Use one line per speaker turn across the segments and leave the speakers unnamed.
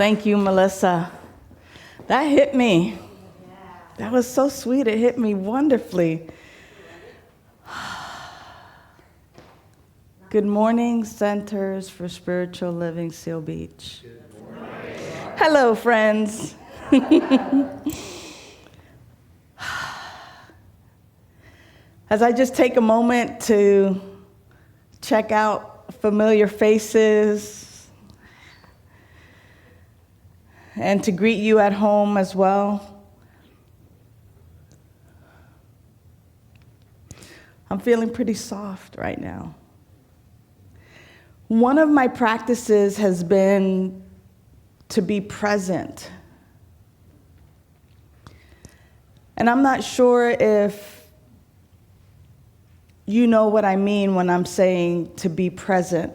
Thank you, Melissa. That hit me. That was so sweet. It hit me wonderfully. Good morning, Centers for Spiritual Living, Seal Beach. Hello, friends. As I just take a moment to check out familiar faces and to greet you at home as well, I'm feeling pretty soft right now. One of my practices has been to be present. And I'm not sure if you know what I mean when I'm saying to be present.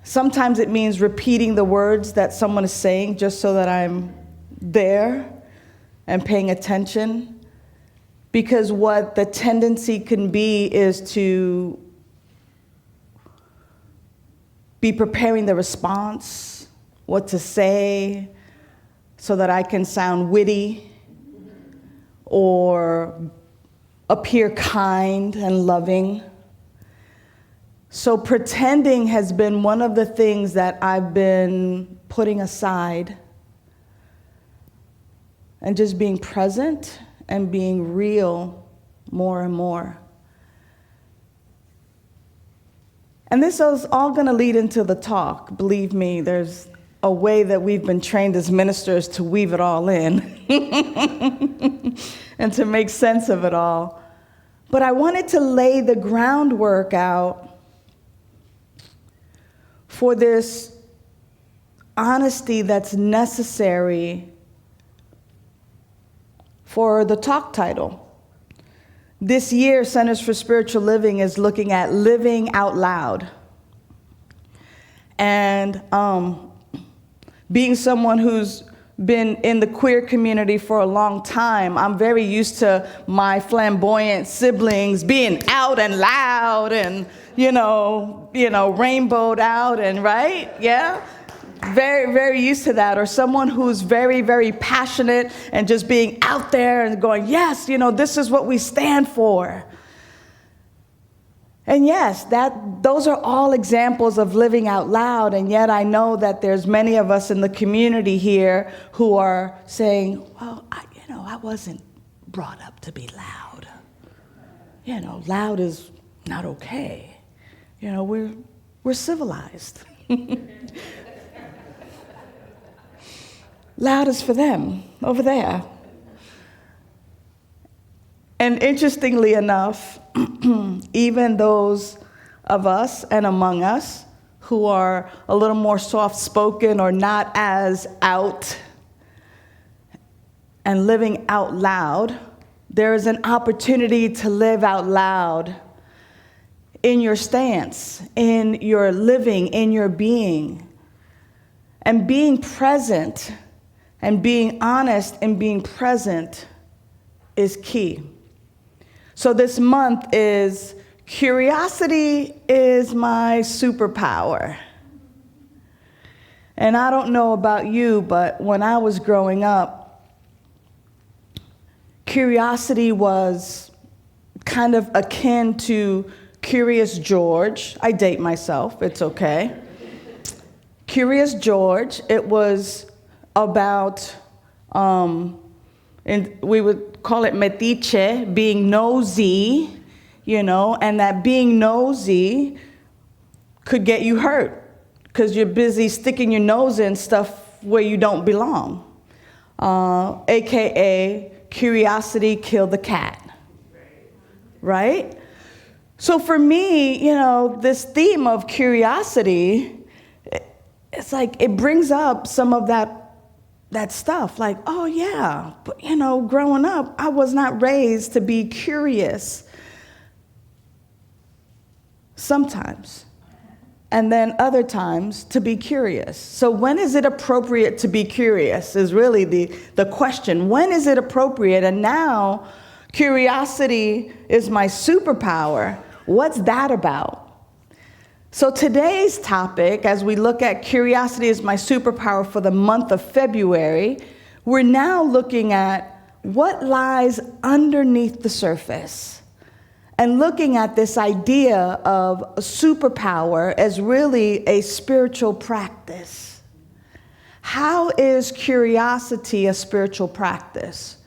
Sometimes it means repeating the words that someone is saying just so that I'm there and paying attention. Because what the tendency can be is to be preparing the response, what to say, so that I can sound witty or appear kind and loving. So pretending has been one of the things that I've been putting aside, and just being present and being real more and more. And this is all going to lead into the talk. Believe me, there's a way that we've been trained as ministers to weave it all in and to make sense of it all. But I wanted to lay the groundwork out for this honesty that's necessary for the talk title. This year, Centers for Spiritual Living is looking at living out loud. And being someone who's been in the queer community for a long time, I'm very used to my flamboyant siblings being out and loud and, rainbowed out and right? Yeah? Very, very used to that. Or someone who's very, very passionate and just being out there and going, yes, this is what we stand for. And yes, those are all examples of living out loud. And yet I know that there's many of us in the community here who are saying, well, I wasn't brought up to be loud. Loud is not okay. We're civilized. Loud is for them over there. And interestingly enough, even those of us and among us who are a little more soft-spoken or not as out and living out loud, there is an opportunity to live out loud in your stance, in your living, in your being. And being present and being honest and being present is key. So this month is curiosity is my superpower. And I don't know about you, but when I was growing up, curiosity was kind of akin to Curious George. I date myself, it's okay. Curious George, it was about, and we would call it metiche, being nosy, and that being nosy could get you hurt because you're busy sticking your nose in stuff where you don't belong. AKA, curiosity killed the cat, right? So for me, this theme of curiosity, it's like it brings up some of that stuff, like, oh yeah, but growing up, I was not raised to be curious. Sometimes. And then other times to be curious. So when is it appropriate to be curious is really the question. When is it appropriate? And now curiosity is my superpower. What's that about? So today's topic, as we look at curiosity as my superpower for the month of February, we're now looking at what lies underneath the surface and looking at this idea of a superpower as really a spiritual practice. How is curiosity a spiritual practice?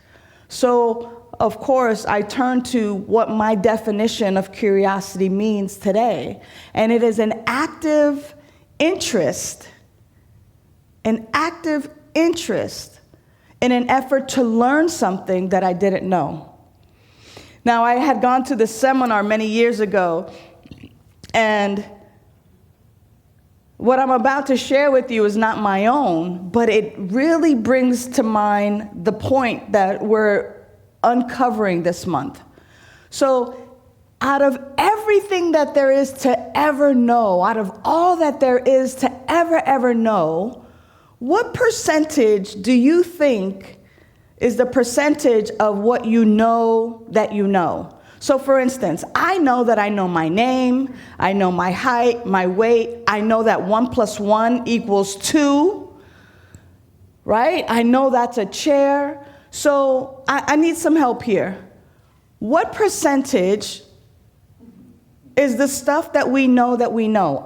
So, of course, I turn to what my definition of curiosity means today, and it is an active interest in an effort to learn something that I didn't know. Now, I had gone to this seminar many years ago, and what I'm about to share with you is not my own, but it really brings to mind the point that we're uncovering this month. So, out of everything that there is to ever know, out of all that there is to ever know, what percentage do you think is the percentage of what you know that you know? So for instance, I know that I know my name, I know my height, my weight, I know that 1 + 1 = 2, right? I know that's a chair. So I need some help here. What percentage is the stuff that we know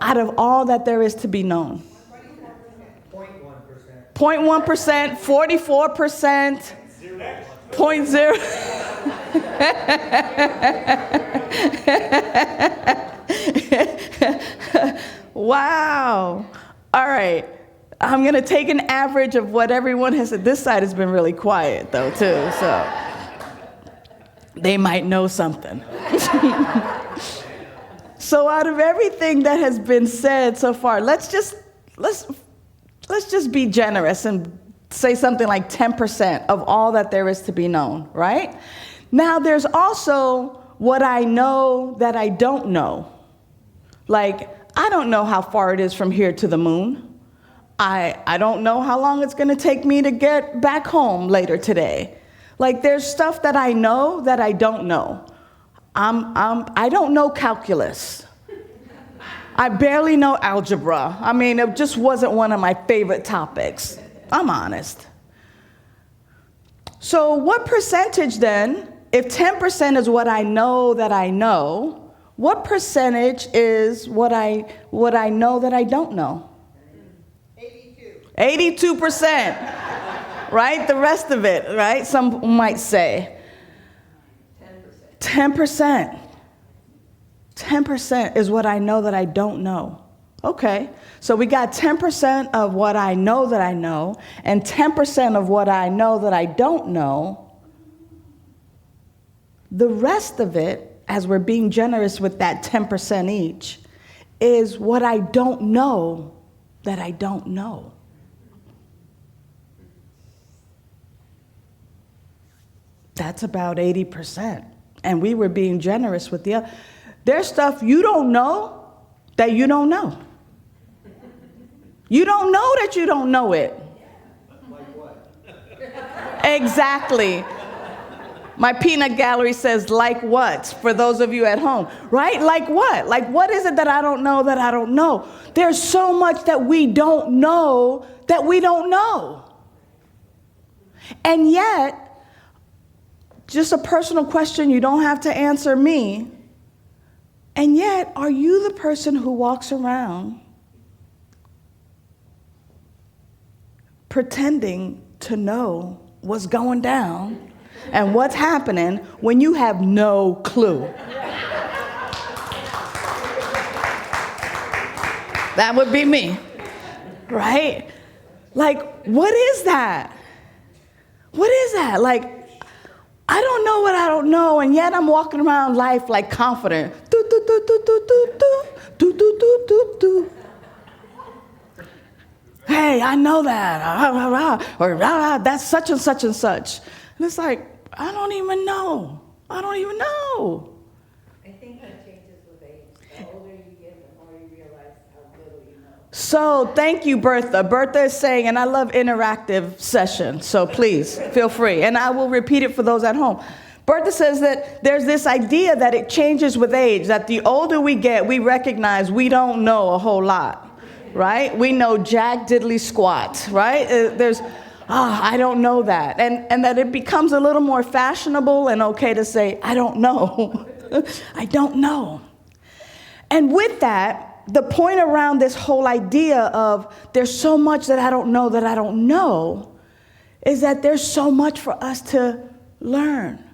out of all that there is to be known? 0.1%, 44%, 0.0. Wow. All right. I'm going to take an average of what everyone has said. This side has been really quiet, though, too. So they might know something. So out of everything that has been said so far, let's just be generous and say something like 10% of all that there is to be known, right? Now, there's also what I know that I don't know. Like, I don't know how far it is from here to the moon. I don't know how long it's going to take me to get back home later today. Like, there's stuff that I know that I don't know. I don't know calculus. I barely know algebra. I mean, it just wasn't one of my favorite topics. I'm honest. So what percentage then, if 10% is what I know that I know, what percentage is what I know that I don't know? 82%. Right? The rest of it, right? Some might say. 10%. 10% is what I know that I don't know. Okay, so we got 10% of what I know that I know, and 10% of what I know that I don't know. The rest of it, as we're being generous with that 10% each, is what I don't know that I don't know. That's about 80%. And we were being generous with the other. There's stuff you don't know that you don't know. You don't know that you don't know it.
Like what?
Exactly. My peanut gallery says, like what, for those of you at home, right? Like what? Like what is it that I don't know that I don't know? There's so much that we don't know that we don't know. And yet, just a personal question, you don't have to answer me. And yet, are you the person who walks around pretending to know what's going down and what's happening when you have no clue? That would be me, right? Like, what is that? What is that? Like, I don't know what I don't know, and yet I'm walking around life like confident. Do, do, do, do, do, do, do, do, do, do, do. Hey, I know that. Or that's such and such and such. And it's like, I don't even know. I don't even know.
I think that changes with age. The older you get, the more you realize how little you know.
So thank you, Bertha. Bertha is saying, and I love interactive sessions, so please feel free. And I will repeat it for those at home. Bertha says that there's this idea that it changes with age, that the older we get, we recognize we don't know a whole lot, right? We know jack diddly squat, right? I don't know that. And that it becomes a little more fashionable and okay to say, I don't know. I don't know. And with that, the point around this whole idea of there's so much that I don't know is that there's so much for us to learn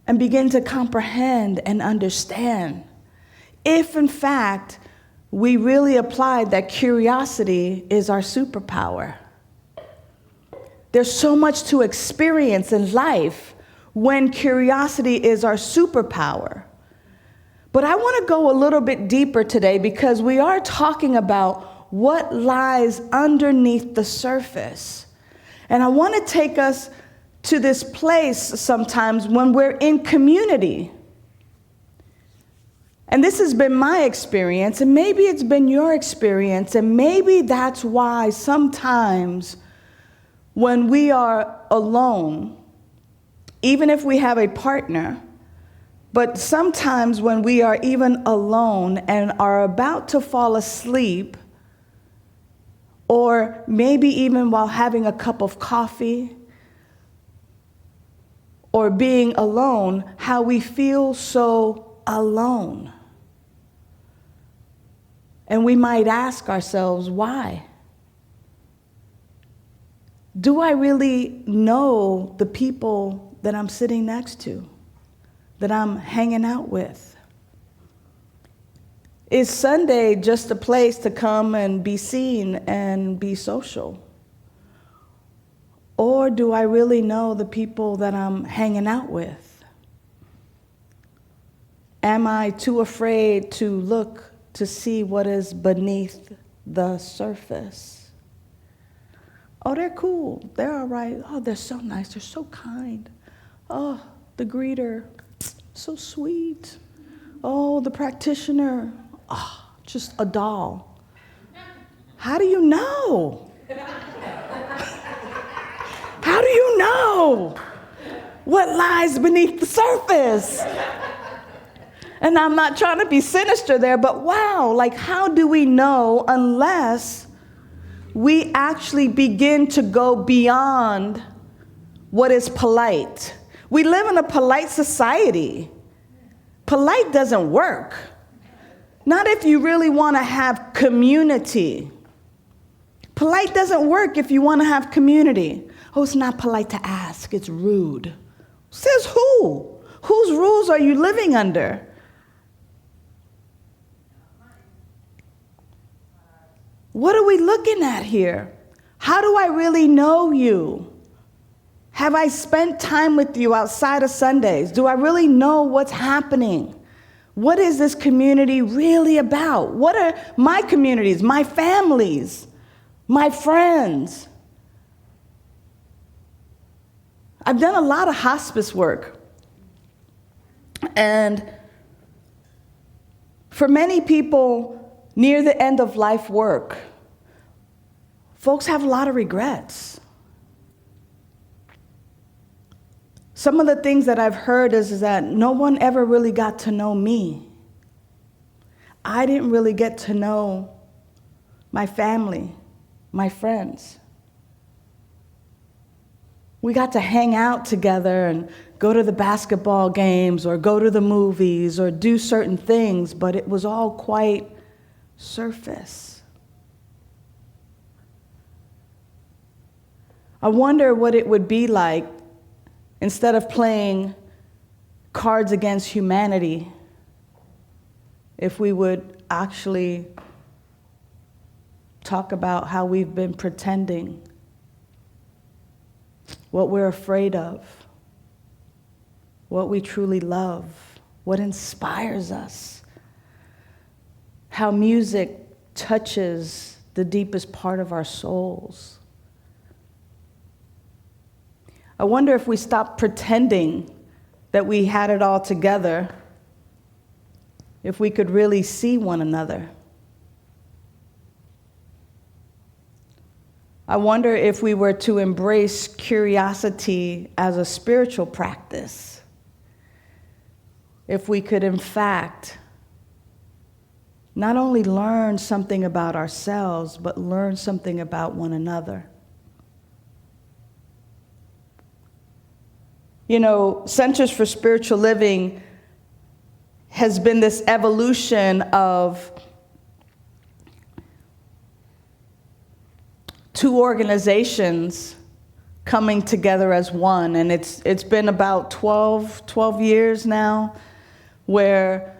and begin to comprehend and understand. If, in fact, we really applied that curiosity is our superpower. There's so much to experience in life when curiosity is our superpower. But I want to go a little bit deeper today because we are talking about what lies underneath the surface. And I want to take us to this place sometimes when we're in community. And this has been my experience, and maybe it's been your experience, and maybe that's why sometimes when we are alone, even if we have a partner, but sometimes when we are even alone and are about to fall asleep, or maybe even while having a cup of coffee, or being alone, how we feel so alone. And we might ask ourselves, why? Do I really know the people that I'm sitting next to, that I'm hanging out with? Is Sunday just a place to come and be seen and be social? Or do I really know the people that I'm hanging out with? Am I too afraid to look to see what is beneath the surface? Oh, they're cool. They're all right. Oh, they're so nice. They're so kind. Oh, the greeter, so sweet. Oh, the practitioner, oh, just a doll. How do you know? How do you know what lies beneath the surface? And I'm not trying to be sinister there, but wow, like how do we know unless we actually begin to go beyond what is polite? We live in a polite society. Polite doesn't work. Not if you really want to have community. Polite doesn't work if you want to have community. Oh, it's not polite to ask, it's rude. Says who? Whose rules are you living under? What are we looking at here? How do I really know you? Have I spent time with you outside of Sundays? Do I really know what's happening? What is this community really about? What are my communities, my families, my friends? I've done a lot of hospice work. And for many people near the end of life work, folks have a lot of regrets. Some of the things that I've heard is that no one ever really got to know me. I didn't really get to know my family, my friends. We got to hang out together and go to the basketball games or go to the movies or do certain things, but it was all quite surface. I wonder what it would be like instead of playing Cards Against Humanity, if we would actually talk about how we've been pretending, what we're afraid of, what we truly love, what inspires us, how music touches the deepest part of our souls. I wonder if we stopped pretending that we had it all together, if we could really see one another. I wonder if we were to embrace curiosity as a spiritual practice, if we could, in fact, not only learn something about ourselves, but learn something about one another. You know, Centers for Spiritual Living has been this evolution of two organizations coming together as one. And it's been about 12 years now where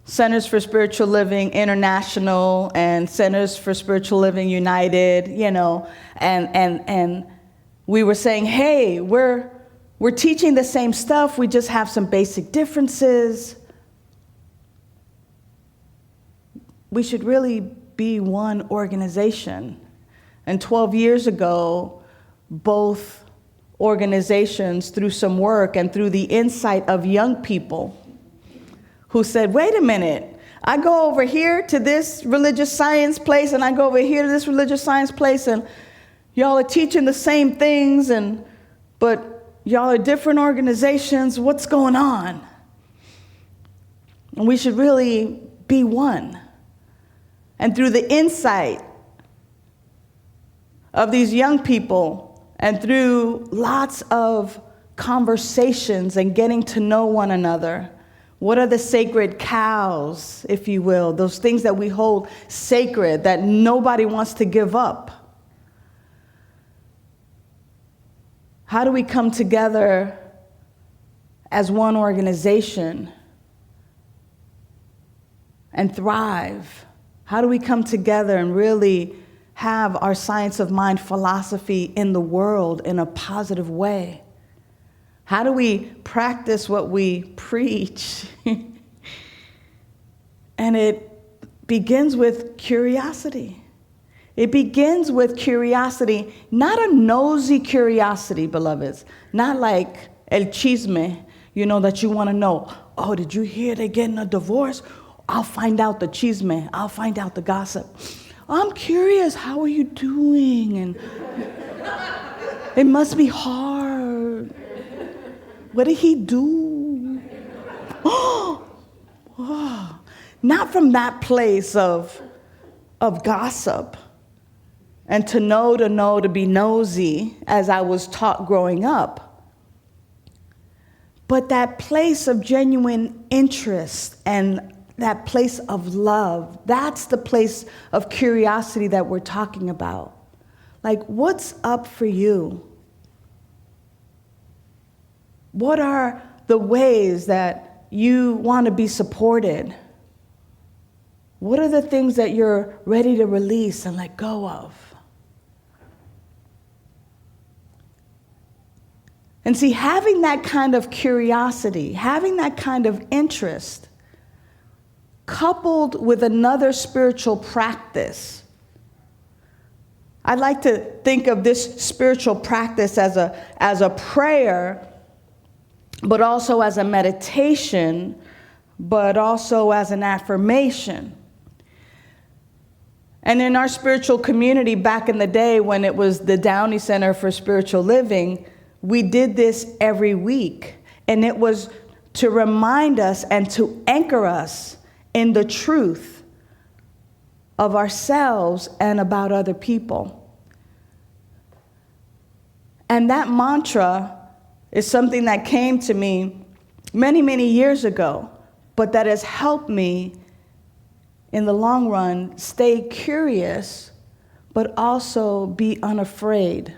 Centers for Spiritual Living International and Centers for Spiritual Living United, you know, and we were saying, hey, we're teaching the same stuff, we just have some basic differences. We should really be one organization. And 12 years ago, both organizations, through some work and through the insight of young people who said, wait a minute, I go over here to this religious science place and I go over here to this religious science place and y'all are teaching the same things, but y'all are different organizations. What's going on? And we should really be one. And through the insight of these young people and through lots of conversations and getting to know one another, what are the sacred cows, if you will, those things that we hold sacred that nobody wants to give up? How do we come together as one organization and thrive? How do we come together and really have our science of mind philosophy in the world in a positive way? How do we practice what we preach? And it begins with curiosity. It begins with curiosity, not a nosy curiosity, beloveds, not like el chisme, you know, that you want to know. Oh, did you hear they're getting a divorce? I'll find out the chisme. I'll find out the gossip. I'm curious, how are you doing? And it must be hard. What did he do? Oh, not from that place of gossip and to know, to be nosy, as I was taught growing up. But that place of genuine interest and that place of love, that's the place of curiosity that we're talking about. Like, what's up for you? What are the ways that you want to be supported? What are the things that you're ready to release and let go of? And see, having that kind of curiosity, having that kind of interest, coupled with another spiritual practice. I like to think of this spiritual practice as a prayer, but also as a meditation, but also as an affirmation. And in our spiritual community back in the day when it was the Downey Center for Spiritual Living, we did this every week. And it was to remind us and to anchor us in the truth of ourselves and about other people. And that mantra is something that came to me many, many years ago, but that has helped me in the long run stay curious, but also be unafraid.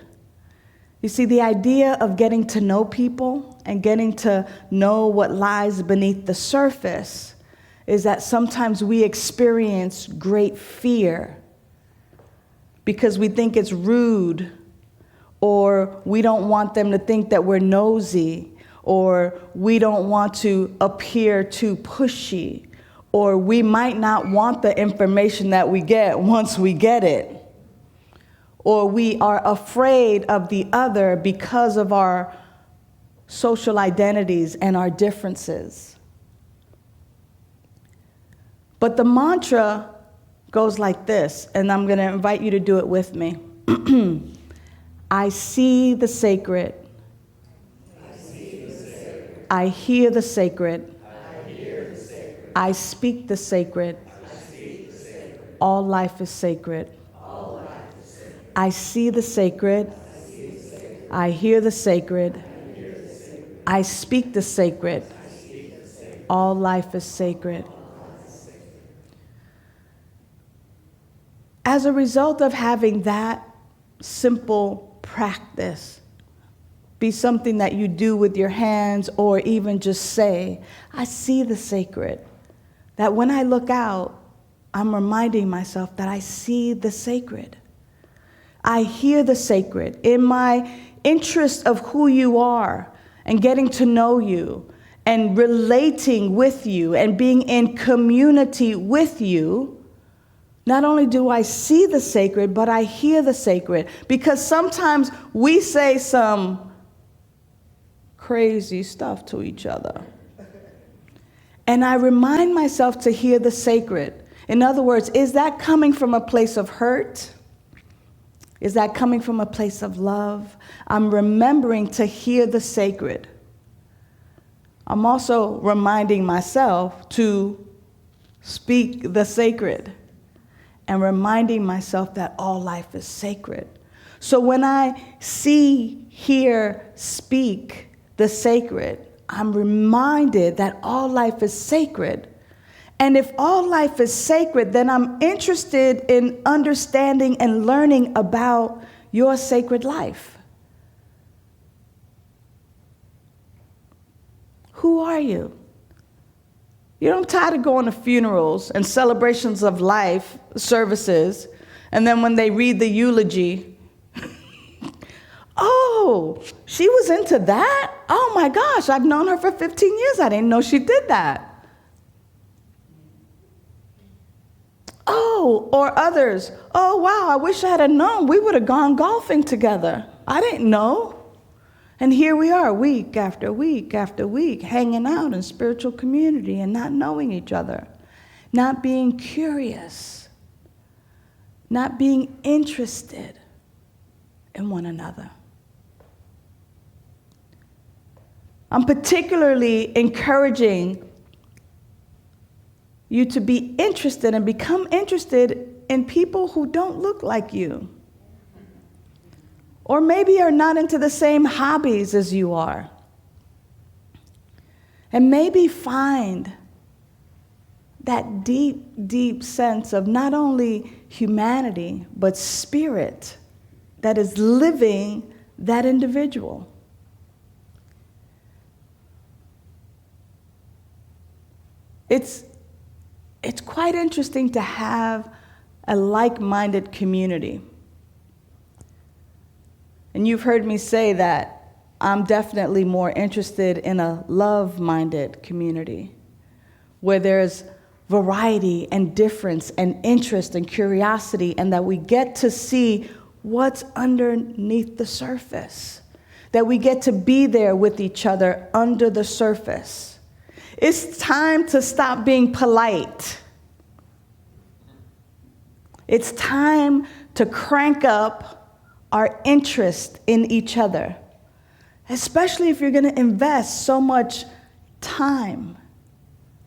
You see, the idea of getting to know people and getting to know what lies beneath the surface is that sometimes we experience great fear because we think it's rude, or we don't want them to think that we're nosy, or we don't want to appear too pushy, or we might not want the information that we get once we get it, or we are afraid of the other because of our social identities and our differences. But the mantra goes like this, and I'm going to invite you to do it with me. I see the sacred. I hear the sacred. I speak the sacred. All life is sacred. I see the sacred. I hear the sacred. I speak the sacred. All life is sacred. As a result of having that simple practice be something that you do with your hands or even just say, I see the sacred, that when I look out, I'm reminding myself that I see the sacred. I hear the sacred. In my interest of who you are and getting to know you and relating with you and being in community with you, not only do I see the sacred, but I hear the sacred. Because sometimes we say some crazy stuff to each other. And I remind myself to hear the sacred. In other words, is that coming from a place of hurt? Is that coming from a place of love? I'm remembering to hear the sacred. I'm also reminding myself to speak the sacred and reminding myself that all life is sacred. So when I see, hear, speak the sacred, I'm reminded that all life is sacred. And if all life is sacred, then I'm interested in understanding and learning about your sacred life. Who are you? You know, I'm tired of going to funerals and celebrations of life services, and then when they read the eulogy, oh, she was into that? Oh my gosh, I've known her for 15 years. I didn't know she did that. Oh, or others, oh wow, I wish I had known. We would have gone golfing together. I didn't know. And here we are, week after week after week, hanging out in spiritual community and not knowing each other, not being curious, not being interested in one another. I'm particularly encouraging you to be interested and become interested in people who don't look like you, or maybe are not into the same hobbies as you are. And maybe find that deep, deep sense of not only humanity, but spirit that is living that individual. It's quite interesting to have a like-minded community. And you've heard me say that I'm definitely more interested in a love-minded community where there's variety and difference and interest and curiosity, and that we get to see what's underneath the surface, that we get to be there with each other under the surface. It's time to stop being polite. It's time to crank up our interest in each other, especially if you're going to invest so much time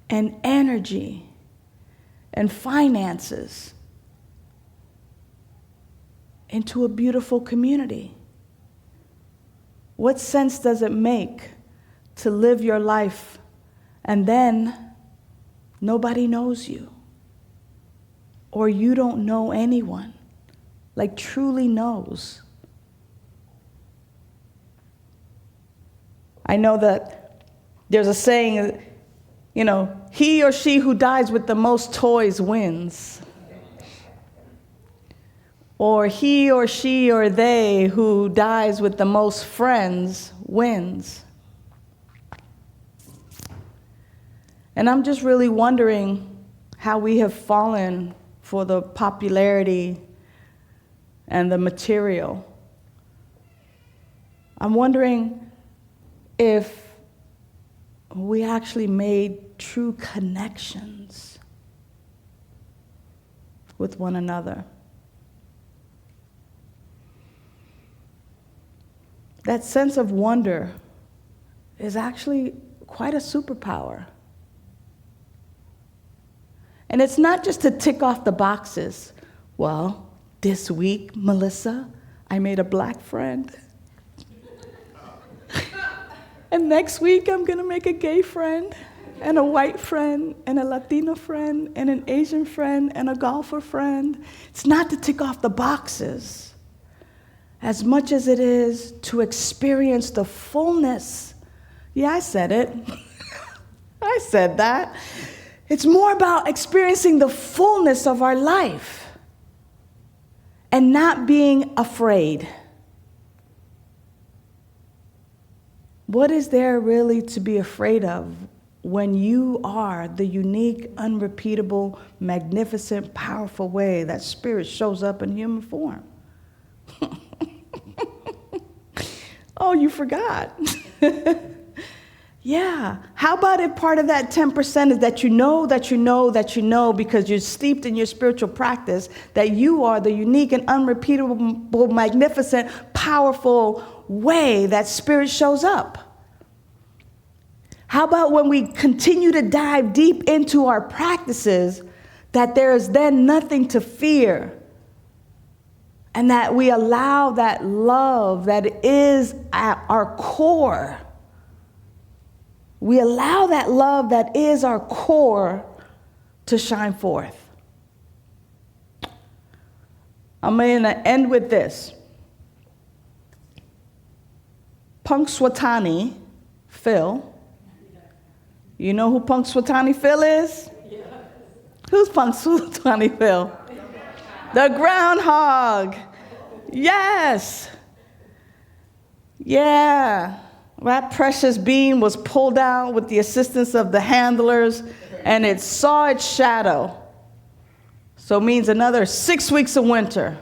and energy and finances into a beautiful community. What sense does it make to live your life and then nobody knows you, or you don't know anyone, like truly knows? I know that there's a saying, you know, he or she who dies with the most toys wins. Or he or she or they who dies with the most friends wins. And I'm just really wondering how we have fallen for the popularity and the material. I'm wondering if we actually made true connections. with one another. That sense of wonder is actually quite a superpower. And it's not just to tick off the boxes. Well, this week, Melissa, I made a black friend. And next week, I'm going to make a gay friend, and a white friend, and a Latino friend, and an Asian friend, and a golfer friend. It's not to tick off the boxes as much as it is to experience the fullness. Yeah, I said it. I said that. It's more about experiencing the fullness of our life and not being afraid. What is there really to be afraid of when you are the unique, unrepeatable, magnificent, powerful way that Spirit shows up in human form? Oh, you forgot. Yeah. How about if part of that 10% is that you know because you're steeped in your spiritual practice that you are the unique and unrepeatable, magnificent, powerful way that Spirit shows up? How about when we continue to dive deep into our practices that there is then nothing to fear? And that we allow that love that is at our core. We allow that love that is our core to shine forth. I'm going to end with this. Punxsutawney Phil. You know who Punxsutawney Phil is? Who's Punxsutawney Phil? The groundhog. Yes. Yeah. That precious being was pulled down with the assistance of the handlers, and it saw its shadow. So it means another 6 weeks of winter.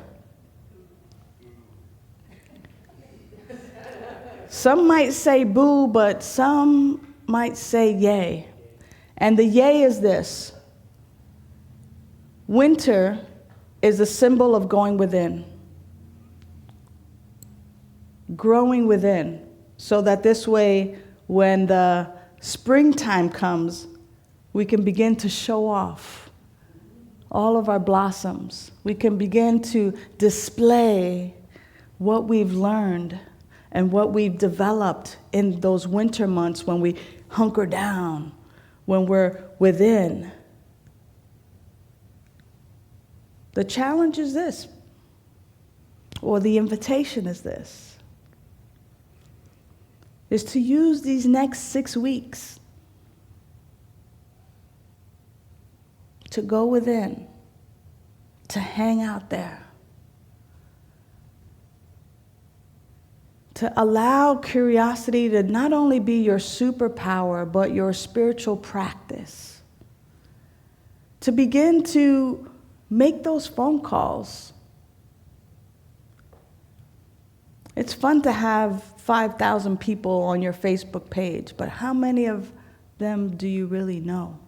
Some might say boo, but some might say yay. And the yay is this. Winter is a symbol of going within, growing within, so that this way, when the springtime comes, we can begin to show off all of our blossoms. We can begin to display what we've learned and what we've developed in those winter months when we hunker down, when we're within. The challenge is this, or the invitation is this, is to use these next 6 weeks to go within, to hang out there, to allow curiosity to not only be your superpower, but your spiritual practice, to begin to make those phone calls. It's fun to have 5,000 people on your Facebook page, but how many of them do you really know?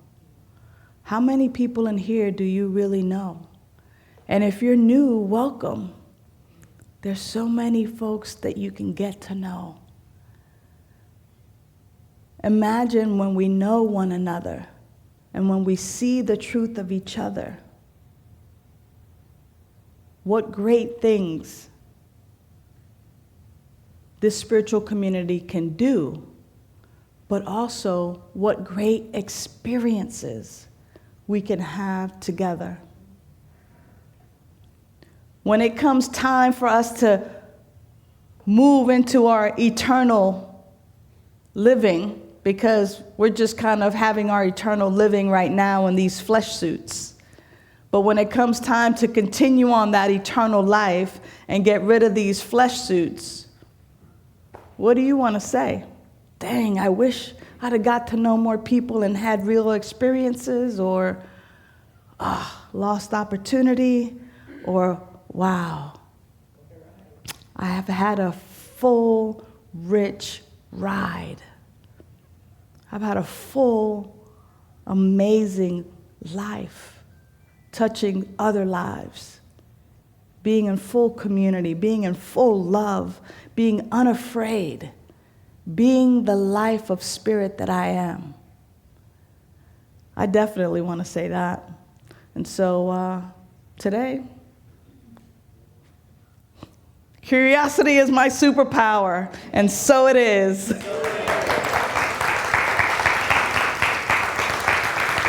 How many people in here do you really know? And if you're new, welcome. There's so many folks that you can get to know. Imagine when we know one another and when we see the truth of each other. What great things this spiritual community can do, but also what great experiences we can have together. When it comes time for us to move into our eternal living, because we're just kind of having our eternal living right now in these flesh suits. But when it comes time to continue on that eternal life and get rid of these flesh suits, what do you want to say? Dang, I wish I'd have got to know more people and had real experiences, or lost opportunity, or wow, I have had a full, rich ride. I've had a full, amazing life touching other lives, being in full community, being in full love, being unafraid, being the life of spirit that I am. I definitely want to say that. And so today, curiosity is my superpower, and so it is.